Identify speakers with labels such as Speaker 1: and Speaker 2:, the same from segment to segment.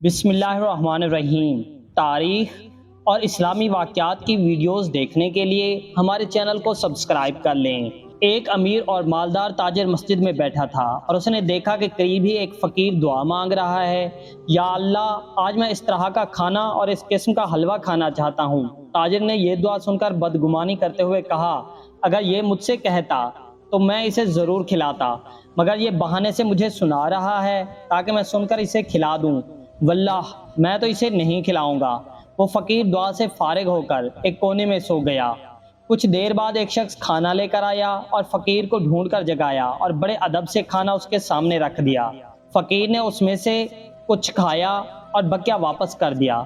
Speaker 1: بسم اللہ الرحمن الرحیم۔ تاریخ اور اسلامی واقعات کی ویڈیوز دیکھنے کے لیے ہمارے چینل کو سبسکرائب کر لیں۔ ایک امیر اور مالدار تاجر مسجد میں بیٹھا تھا اور اس نے دیکھا کہ قریب ہی ایک فقیر دعا مانگ رہا ہے، یا اللہ، آج میں اس طرح کا کھانا اور اس قسم کا حلوہ کھانا چاہتا ہوں۔ تاجر نے یہ دعا سن کر بدگمانی کرتے ہوئے کہا، اگر یہ مجھ سے کہتا تو میں اسے ضرور کھلاتا، مگر یہ بہانے سے مجھے سنا رہا ہے تاکہ میں سن کر اسے کھلا دوں۔ واللہ میں تو اسے نہیں کھلاؤں گا۔ وہ فقیر دعا سے فارغ ہو کر ایک کونے میں سو گیا۔ کچھ دیر بعد ایک شخص کھانا لے کر آیا اور فقیر کو ڈھونڈ کر جگایا اور بڑے ادب سے کھانا اس کے سامنے رکھ دیا۔ فقیر نے اس میں سے کچھ کھایا اور بقیہ واپس کر دیا۔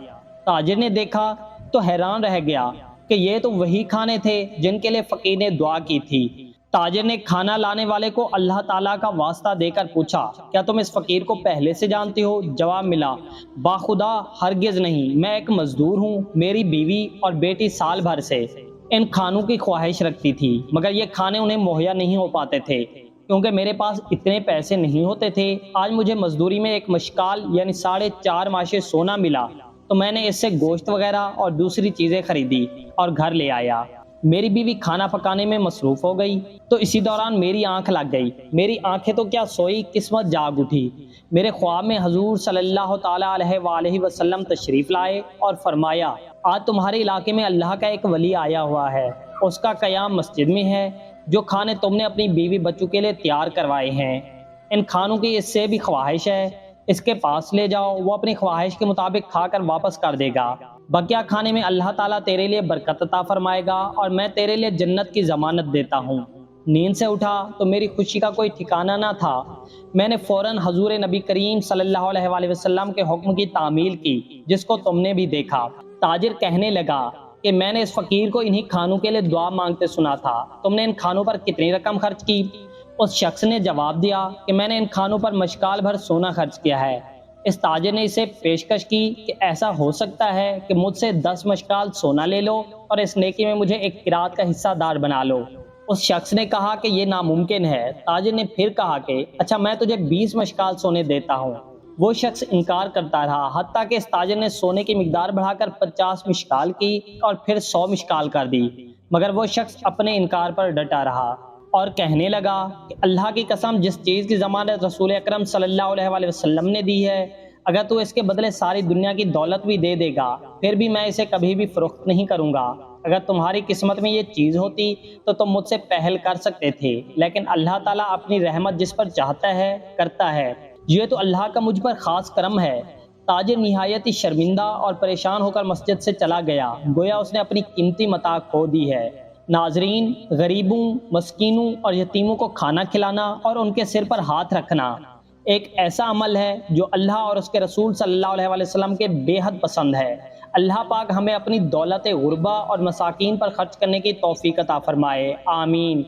Speaker 1: تاجر نے دیکھا تو حیران رہ گیا کہ یہ تو وہی کھانے تھے جن کے لیے فقیر نے دعا کی تھی۔ تاجر نے کھانا لانے والے کو اللہ تعالیٰ کا واسطہ دے کر پوچھا، کیا تم اس فقیر کو پہلے سے جانتے ہو؟ جواب ملا، باخدا ہرگز نہیں، میں ایک مزدور ہوں۔ میری بیوی اور بیٹی سال بھر سے ان کھانوں کی خواہش رکھتی تھی، مگر یہ کھانے انہیں مہیا نہیں ہو پاتے تھے کیونکہ میرے پاس اتنے پیسے نہیں ہوتے تھے۔ آج مجھے مزدوری میں ایک مشکال یعنی 4.5 ماشے سونا ملا تو میں نے اس سے گوشت وغیرہ اور دوسری چیزیں خریدی اور گھر لے آیا۔ میری بیوی کھانا پکانے میں مصروف ہو گئی تو اسی دوران میری آنکھ لگ گئی۔ میری آنکھیں تو کیا سوئی، قسمت جاگ اٹھی۔ میرے خواب میں حضور صلی اللہ تعالیٰ علیہ وآلہ وسلم تشریف لائے اور فرمایا، آج تمہارے علاقے میں اللہ کا ایک ولی آیا ہوا ہے، اس کا قیام مسجد میں ہے۔ جو کھانے تم نے اپنی بیوی بچوں کے لیے تیار کروائے ہیں، ان کھانوں کی اس سے بھی خواہش ہے، اس کے پاس لے جاؤ، وہ اپنی خواہش کے مطابق کھا کر واپس کر دے گا۔ بقیہ کھانے میں اللہ تعالیٰ تیرے لیے برکت عطا فرمائے گا اور میں تیرے لیے جنت کی ضمانت دیتا ہوں۔ نیند سے اٹھا تو میری خوشی کا کوئی ٹھکانہ نہ تھا۔ میں نے فوراً حضور نبی کریم صلی اللہ علیہ وآلہ وسلم کے حکم کی تعمیل کی، جس کو تم نے بھی دیکھا۔ تاجر کہنے لگا کہ میں نے اس فقیر کو انہی کھانوں کے لیے دعا مانگتے سنا تھا، تم نے ان کھانوں پر کتنی رقم خرچ کی؟ اس شخص نے جواب دیا کہ میں نے ان کھانوں پر مشکال بھر سونا خرچ کیا ہے۔ اس تاجر نے اسے پیشکش کی کہ ایسا ہو سکتا ہے کہ مجھ سے 10 مشکال سونا لے لو اور اس نیکی میں مجھے ایک قرات کا حصہ دار بنا لو۔ اس شخص نے کہا کہ یہ ناممکن ہے۔ تاجر نے پھر کہا کہ اچھا، میں تجھے 20 مشکال سونے دیتا ہوں۔ وہ شخص انکار کرتا رہا، حتیٰ کہ اس تاجر نے سونے کی مقدار بڑھا کر 50 مشکال کی اور پھر 100 مشکال کر دی، مگر وہ شخص اپنے انکار پر ڈٹا رہا اور کہنے لگا کہ اللہ کی قسم، جس چیز کی ضمانت رسول اکرم صلی اللہ علیہ وآلہ وسلم نے دی ہے، اگر تو اس کے بدلے ساری دنیا کی دولت بھی دے دے گا پھر بھی میں اسے کبھی بھی فروخت نہیں کروں گا۔ اگر تمہاری قسمت میں یہ چیز ہوتی تو تم مجھ سے پہل کر سکتے تھے، لیکن اللہ تعالیٰ اپنی رحمت جس پر چاہتا ہے کرتا ہے، یہ تو اللہ کا مجھ پر خاص کرم ہے۔ تاجر نہایت ہی شرمندہ اور پریشان ہو کر مسجد سے چلا گیا، گویا اس نے اپنی قیمتی متاع کھو دی ہے۔ ناظرین، غریبوں، مسکینوں اور یتیموں کو کھانا کھلانا اور ان کے سر پر ہاتھ رکھنا ایک ایسا عمل ہے جو اللہ اور اس کے رسول صلی اللہ علیہ وآلہ وسلم کے بے حد پسند ہے۔ اللہ پاک ہمیں اپنی دولت غربا اور مساکین پر خرچ کرنے کی توفیق عطا فرمائے، آمین۔